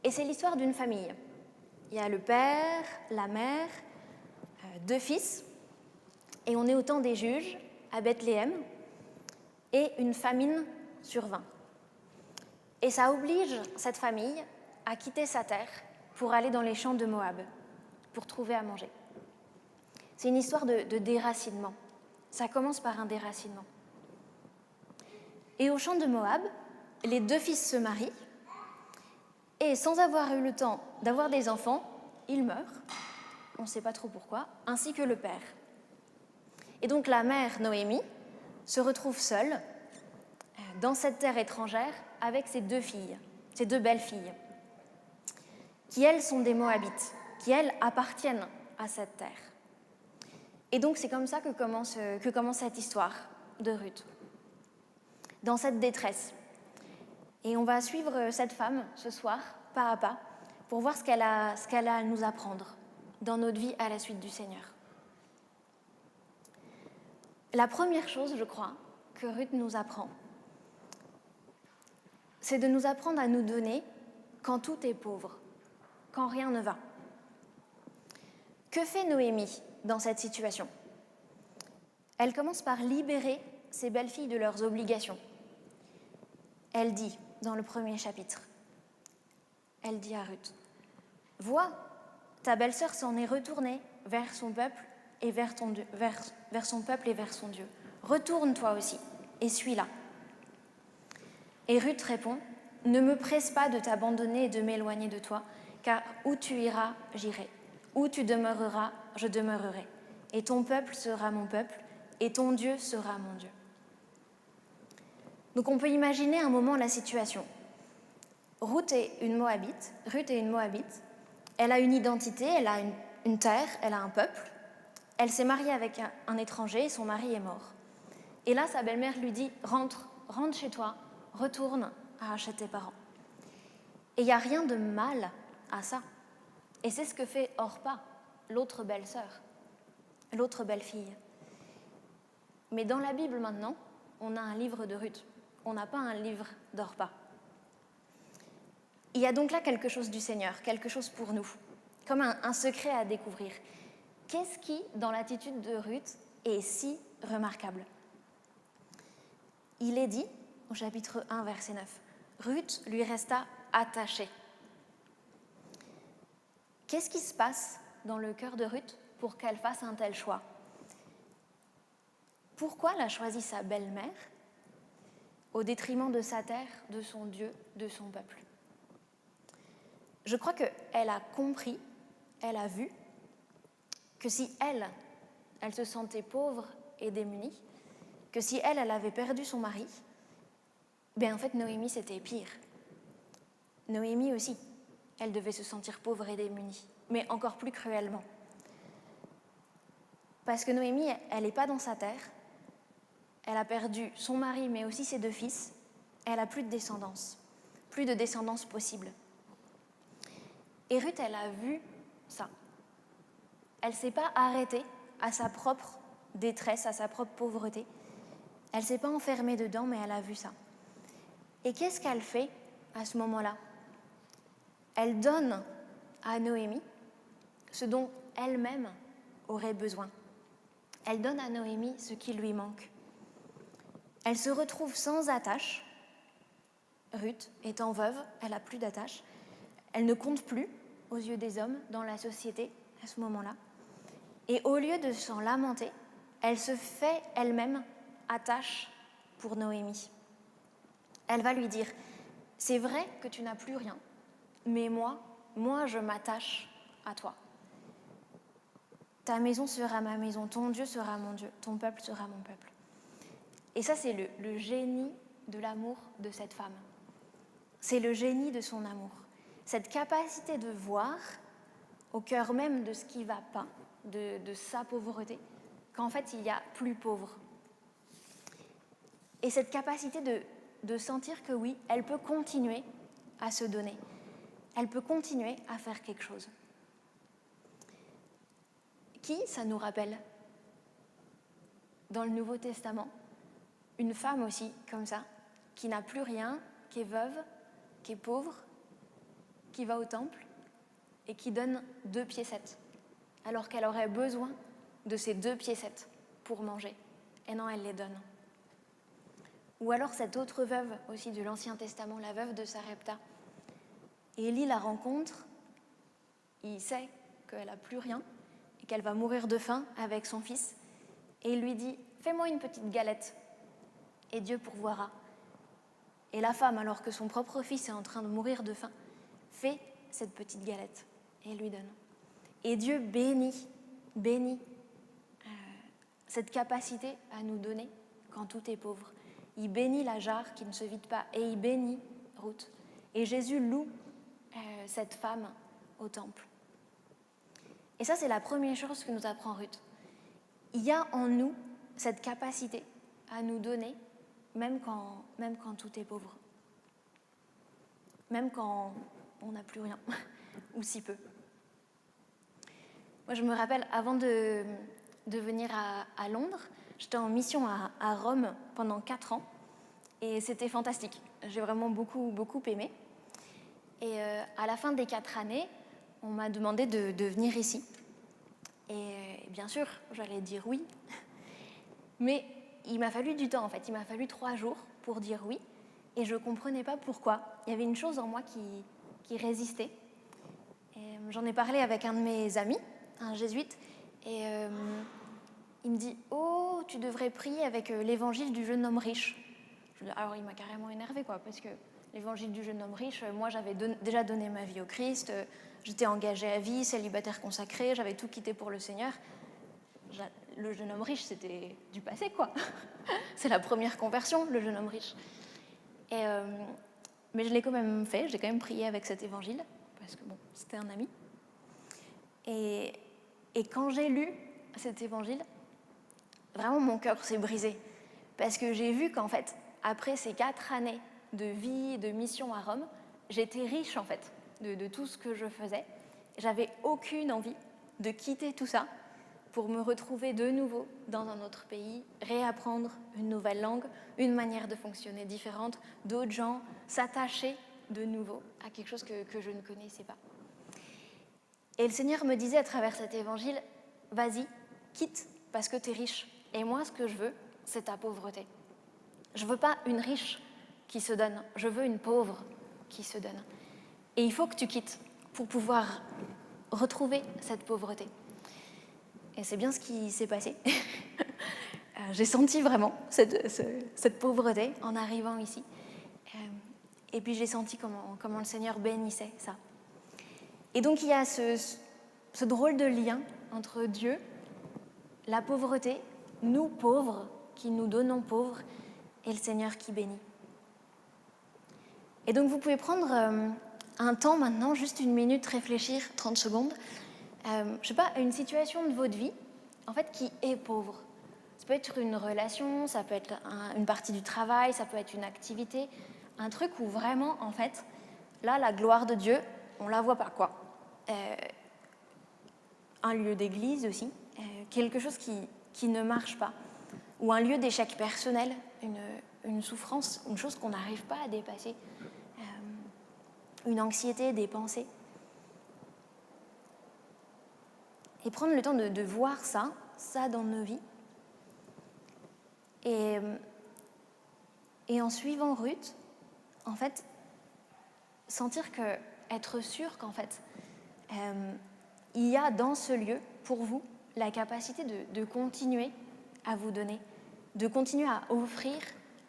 Et c'est l'histoire d'une famille. Il y a le père, la mère, 2 fils, et on est au temps des juges, à Bethléem, et une famine survint. Et ça oblige cette famille à quitter sa terre pour aller dans les champs de Moab, pour trouver à manger. C'est une histoire de déracinement. Ça commence par un déracinement. Et au champ de Moab, les 2 fils se marient, et sans avoir eu le temps d'avoir des enfants, ils meurent, on ne sait pas trop pourquoi, ainsi que le père. Et donc la mère, Noémie, se retrouve seule dans cette terre étrangère avec ses 2 filles, ses 2 belles filles, qui elles sont des Moabites, qui elles appartiennent à cette terre. Et donc c'est comme ça que commence cette histoire de Ruth, dans cette détresse. Et on va suivre cette femme ce soir, pas à pas, pour voir ce qu'elle a à nous apprendre dans notre vie à la suite du Seigneur. La première chose, je crois, que Ruth nous apprend, c'est de nous apprendre à nous donner quand tout est pauvre, quand rien ne va. Que fait Noémie dans cette situation ? Elle commence par libérer ses belles-filles de leurs obligations. Elle dit, dans le premier chapitre, elle dit à Ruth, « Vois, ta belle-sœur s'en est retournée vers son peuple et vers son peuple et vers son Dieu. Retourne toi aussi et suis-la. » Et Ruth répond, « Ne me presse pas de t'abandonner et de m'éloigner de toi, car où tu iras, j'irai. Où tu demeureras, je demeurerai. Et ton peuple sera mon peuple, et ton Dieu sera mon Dieu. » Donc on peut imaginer un moment la situation. Ruth est une Moabite, elle a une identité, elle a une terre, elle a un peuple. Elle s'est mariée avec un étranger et son mari est mort. Et là, sa belle-mère lui dit « Rentre chez toi, retourne chez tes parents. » Et il n'y a rien de mal à ça. Et c'est ce que fait Orpa, l'autre belle-sœur, l'autre belle-fille. Mais dans la Bible maintenant, on a un livre de Ruth. On n'a pas un livre d'Orpa. Il y a donc là quelque chose du Seigneur, quelque chose pour nous, comme un secret à découvrir. Qu'est-ce qui, dans l'attitude de Ruth, est si remarquable ? Il est dit, au chapitre 1, verset 9, « Ruth lui resta attachée. » Qu'est-ce qui se passe dans le cœur de Ruth pour qu'elle fasse un tel choix ? Pourquoi l'a choisi sa belle-mère au détriment de sa terre, de son Dieu, de son peuple ? Je crois qu'elle a compris, elle a vu que si elle se sentait pauvre et démunie, que si elle avait perdu son mari, bien en fait Noémie c'était pire. Noémie aussi, elle devait se sentir pauvre et démunie, mais encore plus cruellement. Parce que Noémie, elle n'est pas dans sa terre, elle a perdu son mari mais aussi ses 2 fils, elle n'a plus de descendance possible. Et Ruth, elle a vu ça. Elle ne s'est pas arrêtée à sa propre détresse, à sa propre pauvreté. Elle ne s'est pas enfermée dedans, mais elle a vu ça. Et qu'est-ce qu'elle fait à ce moment-là ? Elle donne à Noémie ce dont elle-même aurait besoin. Elle donne à Noémie ce qui lui manque. Elle se retrouve sans attache. Ruth, étant veuve, elle n'a plus d'attache. Elle ne compte plus aux yeux des hommes dans la société à ce moment-là. Et au lieu de s'en lamenter, elle se fait elle-même attache pour Noémie. Elle va lui dire « C'est vrai que tu n'as plus rien, mais moi je m'attache à toi. Ta maison sera ma maison, ton Dieu sera mon Dieu, ton peuple sera mon peuple. » Et ça, c'est le génie de l'amour de cette femme. C'est le génie de son amour. Cette capacité de voir au cœur même de ce qui ne va pas, de sa pauvreté, qu'en fait, il y a plus pauvre. Et cette capacité de sentir que oui, elle peut continuer à se donner. Elle peut continuer à faire quelque chose. Qui ça nous rappelle ? Dans le Nouveau Testament, une femme aussi, comme ça, qui n'a plus rien, qui est veuve, qui est pauvre, qui va au temple et qui donne 2 piécettes, alors qu'elle aurait besoin de ces 2 piécettes pour manger. Et non, elle les donne. Ou alors cette autre veuve aussi de l'Ancien Testament, la veuve de Sarepta. Élie la rencontre, il sait qu'elle n'a plus rien et qu'elle va mourir de faim avec son fils. Et il lui dit « Fais-moi une petite galette et Dieu pourvoira ». Et la femme, alors que son propre fils est en train de mourir de faim, fait cette petite galette et lui donne. Et Dieu bénit cette capacité à nous donner quand tout est pauvre. Il bénit la jarre qui ne se vide pas et il bénit Ruth. Et Jésus loue cette femme au temple. Et ça, c'est la première chose que nous apprend Ruth. Il y a en nous cette capacité à nous donner, même quand tout est pauvre. Même quand on n'a plus rien, ou si peu. Moi, je me rappelle, avant de venir à Londres, j'étais en mission à Rome pendant 4 ans, et c'était fantastique. J'ai vraiment beaucoup aimé. Et à la fin des 4 années, on m'a demandé de venir ici. Et bien sûr, j'allais dire oui. Mais il m'a fallu du temps, en fait. Il m'a fallu 3 jours pour dire oui. Et je ne comprenais pas pourquoi. Il y avait une chose en moi qui résistait. Et j'en ai parlé avec un de mes amis, un jésuite. Et il me dit « Oh, tu devrais prier avec l'évangile du jeune homme riche. » Alors il m'a carrément énervée, quoi, parce que l'évangile du jeune homme riche, moi j'avais déjà donné ma vie au Christ, j'étais engagée à vie, célibataire consacrée, j'avais tout quitté pour le Seigneur. Le jeune homme riche, c'était du passé, quoi. C'est la première conversion, le jeune homme riche. Mais je l'ai quand même fait, j'ai quand même prié avec cet évangile, parce que bon, c'était un ami. Et quand j'ai lu cet évangile, vraiment mon cœur s'est brisé, parce que j'ai vu qu'en fait, après ces 4 années de vie, de mission à Rome, j'étais riche en fait de tout ce que je faisais. J'avais aucune envie de quitter tout ça pour me retrouver de nouveau dans un autre pays, réapprendre une nouvelle langue, une manière de fonctionner différente, d'autres gens, s'attacher de nouveau à quelque chose que je ne connaissais pas. Et le Seigneur me disait à travers cet évangile, vas-y, quitte parce que tu es riche. Et moi, ce que je veux, c'est ta pauvreté. Je ne veux pas une riche qui se donne, je veux une pauvre qui se donne. Et il faut que tu quittes pour pouvoir retrouver cette pauvreté. Et c'est bien ce qui s'est passé. J'ai senti vraiment cette pauvreté en arrivant ici. Et puis j'ai senti comment le Seigneur bénissait ça. Et donc il y a ce drôle de lien entre Dieu, la pauvreté, nous pauvres, qui nous donnons pauvres, et le Seigneur qui bénit. Et donc vous pouvez prendre un temps maintenant, juste 1 minute, réfléchir, 30 secondes, je sais pas, à une situation de votre vie, en fait, qui est pauvre. Ça peut être une relation, ça peut être une partie du travail, ça peut être une activité, un truc où vraiment, en fait, là, la gloire de Dieu, on la voit pas, quoi. Un lieu d'église aussi, quelque chose qui ne marche pas, ou un lieu d'échec personnel, une souffrance, une chose qu'on n'arrive pas à dépasser, une anxiété, des pensées. Et prendre le temps de voir ça dans nos vies. Et en suivant Ruth, en fait, être sûr qu'en fait, il y a dans ce lieu, pour vous, la capacité de continuer à vous donner, de continuer à offrir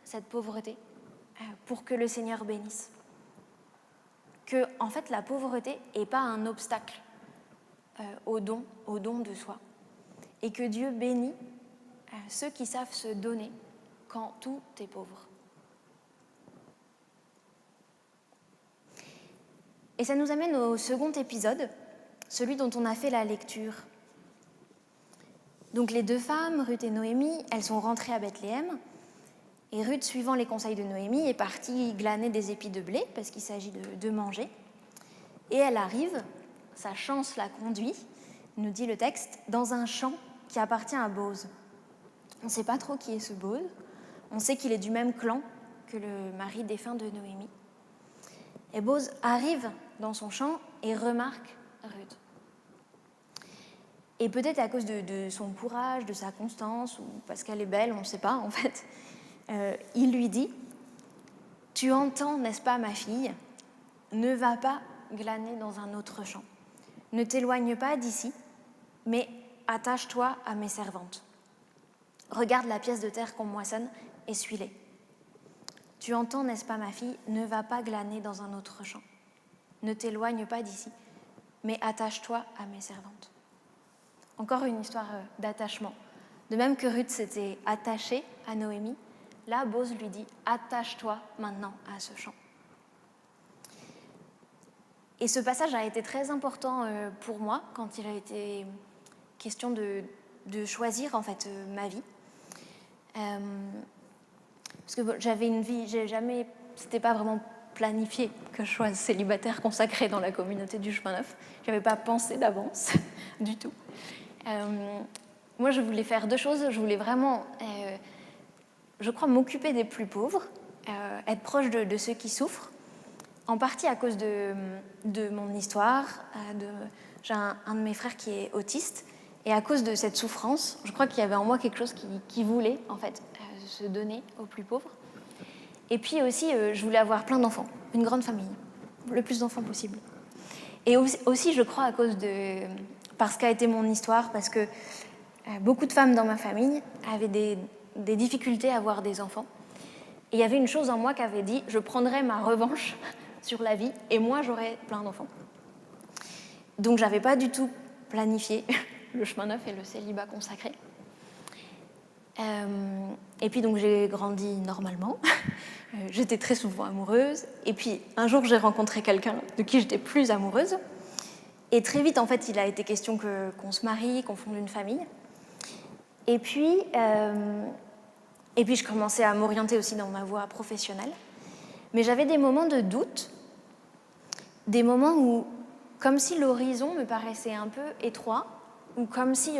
cette pauvreté pour que le Seigneur bénisse. Que, en fait, la pauvreté n'est pas un obstacle au don de soi. Et que Dieu bénit ceux qui savent se donner quand tout est pauvre. Et ça nous amène au second épisode, celui dont on a fait la lecture. Donc les 2 femmes, Ruth et Noémie, elles sont rentrées à Bethléem. Et Ruth, suivant les conseils de Noémie, est partie glaner des épis de blé, parce qu'il s'agit de manger. Et elle arrive, sa chance la conduit, nous dit le texte, dans un champ qui appartient à Boz. On ne sait pas trop qui est ce Boz. On sait qu'il est du même clan que le mari défunt de Noémie. Et Boz arrive dans son champ et remarque Ruth. Et peut-être à cause de son courage, de sa constance, ou parce qu'elle est belle, on ne sait pas en fait, il lui dit « Tu entends, n'est-ce pas, ma fille, ne va pas glaner dans un autre champ. Ne t'éloigne pas d'ici, mais attache-toi à mes servantes. Regarde la pièce de terre qu'on moissonne et suis-les. Tu entends, n'est-ce pas, ma fille, ne va pas glaner dans un autre champ. Ne t'éloigne pas d'ici, mais attache-toi à mes servantes. » Encore une histoire d'attachement. De même que Ruth s'était attachée à Noémie, là, Boz lui dit « Attache-toi maintenant à ce champ. » Et ce passage a été très important pour moi quand il a été question de choisir en fait ma vie. Parce que j'avais une vie, c'était pas vraiment planifié que je sois célibataire consacrée dans la communauté du Chemin Neuf. J'avais pas pensé d'avance du tout. Moi, je voulais faire deux choses. Je voulais vraiment, je crois, m'occuper des plus pauvres, être proche de ceux qui souffrent, en partie à cause de mon histoire. J'ai un de mes frères qui est autiste, et à cause de cette souffrance, je crois qu'il y avait en moi quelque chose qui voulait, en fait, se donner aux plus pauvres. Et puis aussi, je voulais avoir plein d'enfants, une grande famille, le plus d'enfants possible. Et aussi, je crois, parce qu'a été mon histoire, parce que beaucoup de femmes dans ma famille avaient des difficultés à avoir des enfants. Et il y avait une chose en moi qui avait dit, je prendrai ma revanche sur la vie, et moi, j'aurai plein d'enfants. Donc, je n'avais pas du tout planifié le Chemin Neuf et le célibat consacré. Et puis, donc, j'ai grandi normalement. J'étais très souvent amoureuse. Et puis, un jour, j'ai rencontré quelqu'un de qui j'étais plus amoureuse. Et très vite, en fait, il a été question qu'on se marie, qu'on fonde une famille. Et puis, je commençais à m'orienter aussi dans ma voie professionnelle. Mais j'avais des moments de doute, des moments où, comme si l'horizon me paraissait un peu étroit, ou comme si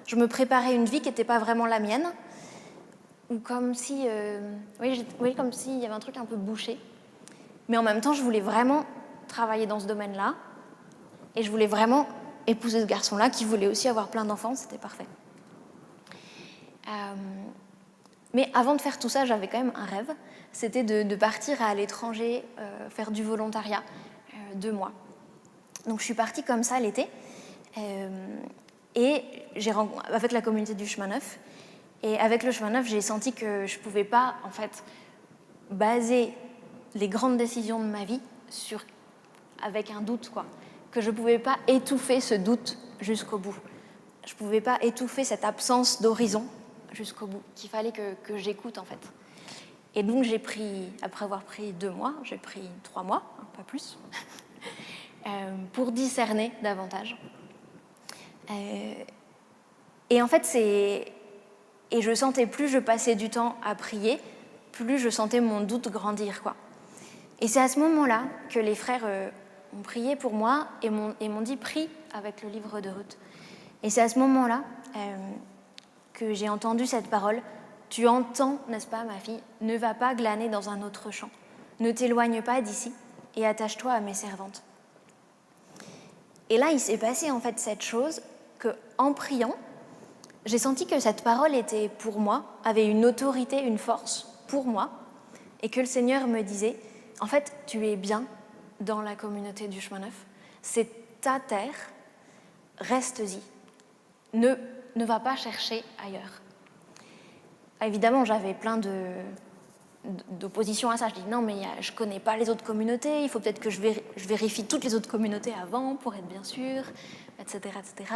je me préparais une vie qui n'était pas vraiment la mienne, ou comme si, comme s'il y avait un truc un peu bouché. Mais en même temps, je voulais vraiment travailler dans ce domaine-là, et je voulais vraiment épouser ce garçon-là, qui voulait aussi avoir plein d'enfants, c'était parfait. Mais avant de faire tout ça, j'avais quand même un rêve, c'était de partir à l'étranger, faire du volontariat, 2 mois. Donc je suis partie comme ça l'été, et avec la communauté du Chemin Neuf. Et avec le Chemin Neuf, j'ai senti que je ne pouvais pas, en fait, baser les grandes décisions de ma vie avec un doute, quoi. Que je ne pouvais pas étouffer ce doute jusqu'au bout. Je ne pouvais pas étouffer cette absence d'horizon jusqu'au bout, qu'il fallait que j'écoute, en fait. Et donc, après avoir pris 2 mois, j'ai pris 3 mois, pas plus, pour discerner davantage. Et en fait, et je sentais, plus je passais du temps à prier, plus je sentais mon doute grandir, quoi. Et c'est à ce moment-là que les frères ont prié pour moi et m'ont dit « Prie avec le livre de Ruth ». Et c'est à ce moment-là que j'ai entendu cette parole « Tu entends, n'est-ce pas, ma fille, ne va pas glaner dans un autre champ. Ne t'éloigne pas d'ici et attache-toi à mes servantes. » Et là, il s'est passé en fait cette chose qu'en priant, j'ai senti que cette parole était pour moi, avait une autorité, une force pour moi, et que le Seigneur me disait « En fait, tu es bien dans la communauté du Chemin Neuf, c'est ta terre, reste-y, ne va pas chercher ailleurs. » Évidemment, j'avais plein d'opposition à ça. Je dis non, mais je ne connais pas les autres communautés, il faut peut-être que je vérifie toutes les autres communautés avant pour être bien sûre, etc., etc.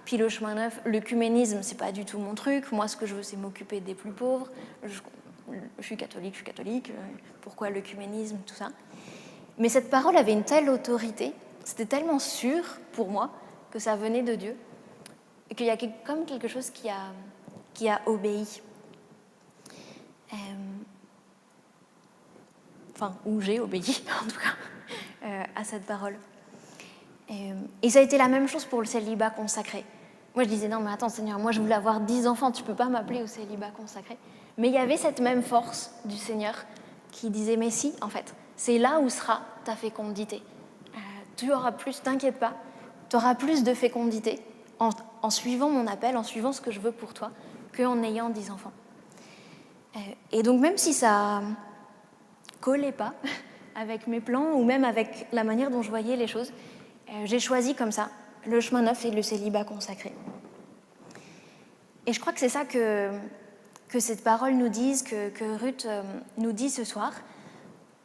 Puis le Chemin Neuf, l'œcuménisme, c'est pas du tout mon truc. Moi, ce que je veux, c'est m'occuper des plus pauvres. Je suis catholique, pourquoi l'œcuménisme, tout ça. Mais cette parole avait une telle autorité, c'était tellement sûr pour moi que ça venait de Dieu, et qu'il y a comme quelque chose qui a obéi. Enfin, où j'ai obéi, en tout cas, à cette parole. Et ça a été la même chose pour le célibat consacré. Moi, je disais, non, mais attends, Seigneur, moi, je voulais avoir 10 enfants, tu ne peux pas m'appeler au célibat consacré. Mais il y avait cette même force du Seigneur qui disait, mais si, en fait, c'est là où sera ta fécondité. tu auras plus, t'inquiète pas, tu auras plus de fécondité en suivant mon appel, en suivant ce que je veux pour toi, qu'en ayant 10 enfants. Et donc même si ça collait pas avec mes plans ou même avec la manière dont je voyais les choses, j'ai choisi comme ça le chemin neuf et le célibat consacré. Et je crois que c'est ça que cette parole nous dise, que Ruth nous dit ce soir.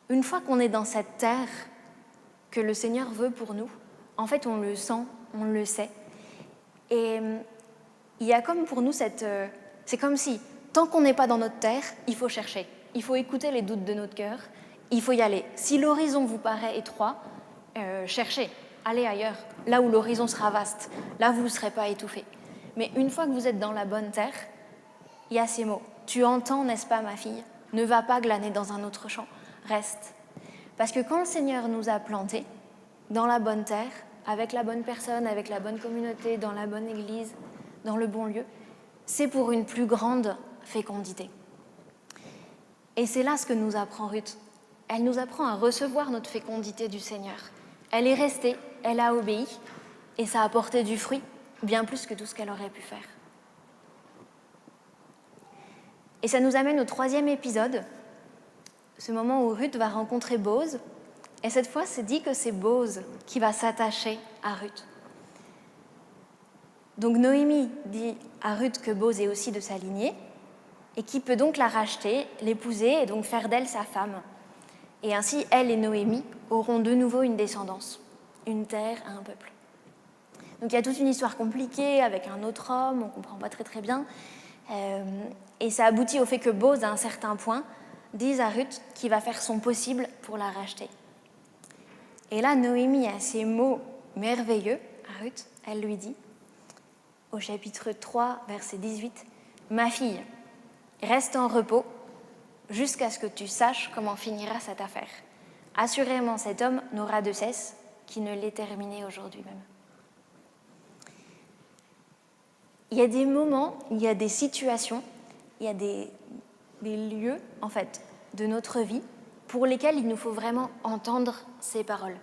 Une fois qu'on est dans cette terre que le Seigneur veut pour nous, en fait on le sent, on le sait. Et il y a comme pour nous c'est comme si, tant qu'on n'est pas dans notre terre, il faut chercher. Il faut écouter les doutes de notre cœur, il faut y aller. Si l'horizon vous paraît étroit, cherchez, allez ailleurs, là où l'horizon sera vaste, là vous ne serez pas étouffé. Mais une fois que vous êtes dans la bonne terre, il y a ces mots. Tu entends, n'est-ce pas, ma fille? Ne va pas glaner dans un autre champ, reste. Parce que quand le Seigneur nous a plantés dans la bonne terre, avec la bonne personne, avec la bonne communauté, dans la bonne église, dans le bon lieu, c'est pour une plus grande fécondité. Et c'est là ce que nous apprend Ruth. Elle nous apprend à recevoir notre fécondité du Seigneur. Elle est restée, elle a obéi, et ça a porté du fruit, bien plus que tout ce qu'elle aurait pu faire. Et ça nous amène au 3e épisode, ce moment où Ruth va rencontrer Boz. Et cette fois, c'est dit que c'est Boz qui va s'attacher à Ruth. Donc Noémie dit à Ruth que Boz est aussi de sa lignée et qui peut donc la racheter, l'épouser et donc faire d'elle sa femme. Et ainsi, elle et Noémie auront de nouveau une descendance, une terre, un peuple. Donc il y a toute une histoire compliquée avec un autre homme, on ne comprend pas très très bien. Et ça aboutit au fait que Boz, à un certain point, dise à Ruth qu'il va faire son possible pour la racheter. Et là, Noémie a ces mots merveilleux à Ruth. Elle lui dit, au chapitre 3, verset 18, « Ma fille, reste en repos jusqu'à ce que tu saches comment finira cette affaire. Assurément, cet homme n'aura de cesse qu'il ne l'ait terminé aujourd'hui même. » Il y a des moments, il y a des situations, il y a des lieux, en fait, de notre vie pour lesquels il nous faut vraiment entendre ces paroles.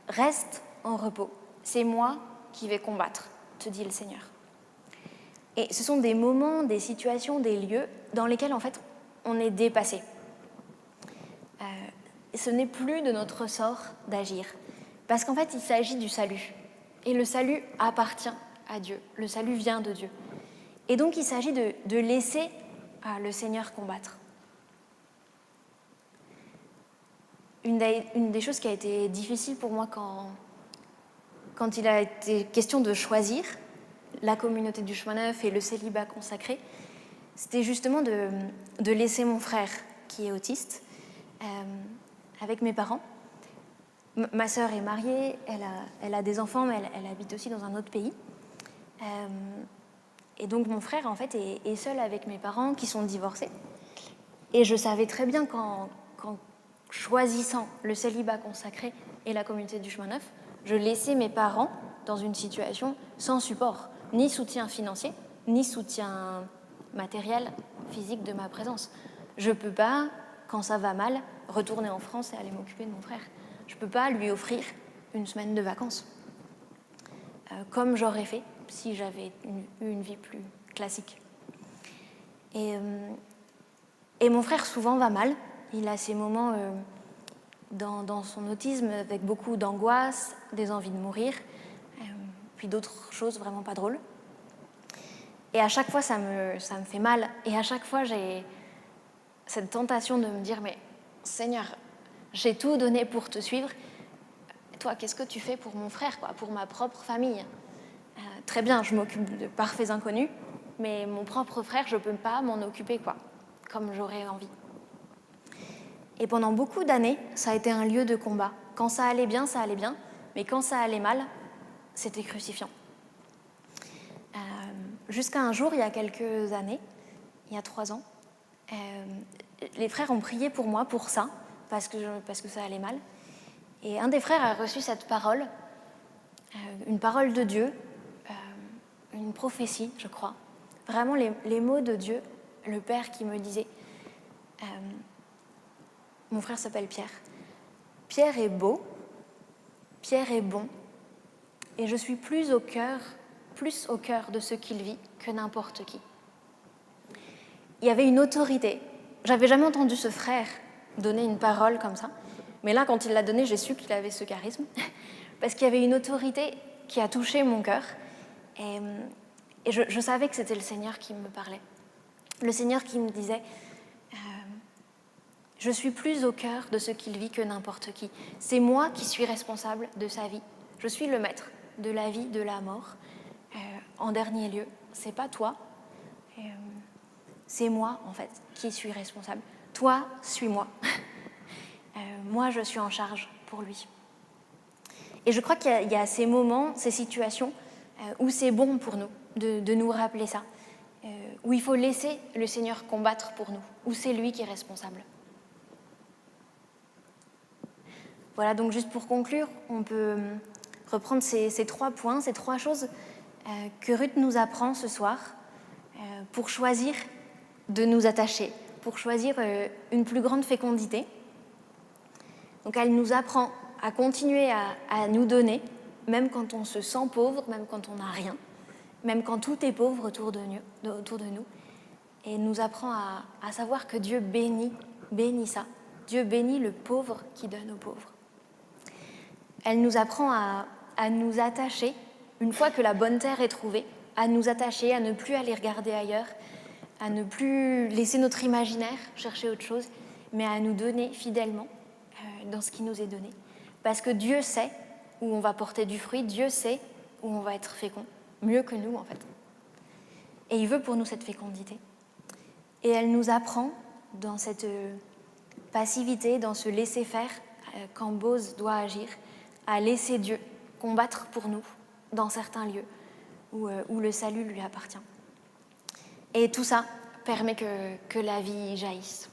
Reste en repos, c'est moi qui vais combattre, te dit le Seigneur. Et ce sont des moments, des situations, des lieux dans lesquels, en fait, on est dépassé. Ce n'est plus de notre sort d'agir, parce qu'en fait, il s'agit du salut. Et le salut appartient à Dieu, le salut vient de Dieu. Et donc, il s'agit de laisser le Seigneur combattre. Une des choses qui a été difficile pour moi quand il a été question de choisir la communauté du chemin neuf et le célibat consacré, c'était justement de laisser mon frère, qui est autiste, avec mes parents. Ma sœur est mariée, elle a des enfants, mais elle habite aussi dans un autre pays. Et donc mon frère, en fait, est seul avec mes parents qui sont divorcés. Et je savais très bien qu'en choisissant le célibat consacré et la communauté du chemin neuf, je laissais mes parents dans une situation sans support, ni soutien financier, ni soutien matériel, physique de ma présence. Je ne peux pas, quand ça va mal, retourner en France et aller m'occuper de mon frère. Je ne peux pas lui offrir une semaine de vacances, comme j'aurais fait si j'avais eu une vie plus classique. Et mon frère souvent va mal. Il a ces moments dans son autisme avec beaucoup d'angoisse, des envies de mourir, puis d'autres choses vraiment pas drôles. Et à chaque fois, ça me fait mal. Et à chaque fois, j'ai cette tentation de me dire, mais Seigneur, j'ai tout donné pour te suivre. Toi, qu'est-ce que tu fais pour mon frère, quoi, pour ma propre famille? Très bien, je m'occupe de parfaits inconnus, mais mon propre frère, je ne peux pas m'en occuper, quoi, comme j'aurais envie. Et pendant beaucoup d'années, ça a été un lieu de combat. Quand ça allait bien, mais quand ça allait mal, c'était crucifiant. Jusqu'à un jour, il y a quelques années, il y a 3 ans, les frères ont prié pour moi pour ça, parce que ça allait mal. Et un des frères a reçu cette parole, une parole de Dieu, une prophétie, je crois. Vraiment les mots de Dieu, le Père qui me disait, mon frère s'appelle Pierre. Pierre est beau, Pierre est bon, et je suis plus au cœur de ce qu'il vit que n'importe qui. Il y avait une autorité. J'avais jamais entendu ce frère donner une parole comme ça, mais là, quand il l'a donnée, j'ai su qu'il avait ce charisme, parce qu'il y avait une autorité qui a touché mon cœur, et je savais que c'était le Seigneur qui me parlait. Le Seigneur qui me disait « Je suis plus au cœur de ce qu'il vit que n'importe qui. C'est moi qui suis responsable de sa vie. Je suis le maître de la vie, de la mort. En dernier lieu, c'est pas toi, c'est moi, en fait, qui suis responsable. Toi, suis-moi. Moi, je suis en charge pour lui. » Et je crois qu'il y a ces moments, ces situations où c'est bon pour nous de nous rappeler ça, où il faut laisser le Seigneur combattre pour nous, où c'est lui qui est responsable. Voilà, donc juste pour conclure, on peut reprendre ces 3 points, ces 3 choses que Ruth nous apprend ce soir pour choisir de nous attacher, pour choisir une plus grande fécondité. Donc elle nous apprend à continuer à nous donner, même quand on se sent pauvre, même quand on n'a rien, même quand tout est pauvre autour de nous. Et nous apprend à savoir que Dieu bénit ça. Dieu bénit le pauvre qui donne aux pauvres. Elle nous apprend à nous attacher, une fois que la bonne terre est trouvée, à nous attacher, à ne plus aller regarder ailleurs, à ne plus laisser notre imaginaire chercher autre chose, mais à nous donner fidèlement dans ce qui nous est donné. Parce que Dieu sait où on va porter du fruit, Dieu sait où on va être fécond, mieux que nous en fait. Et il veut pour nous cette fécondité. Et elle nous apprend dans cette passivité, dans ce laisser-faire, quand Boz doit agir, à laisser Dieu combattre pour nous dans certains lieux où le salut lui appartient. Et tout ça permet que la vie jaillisse.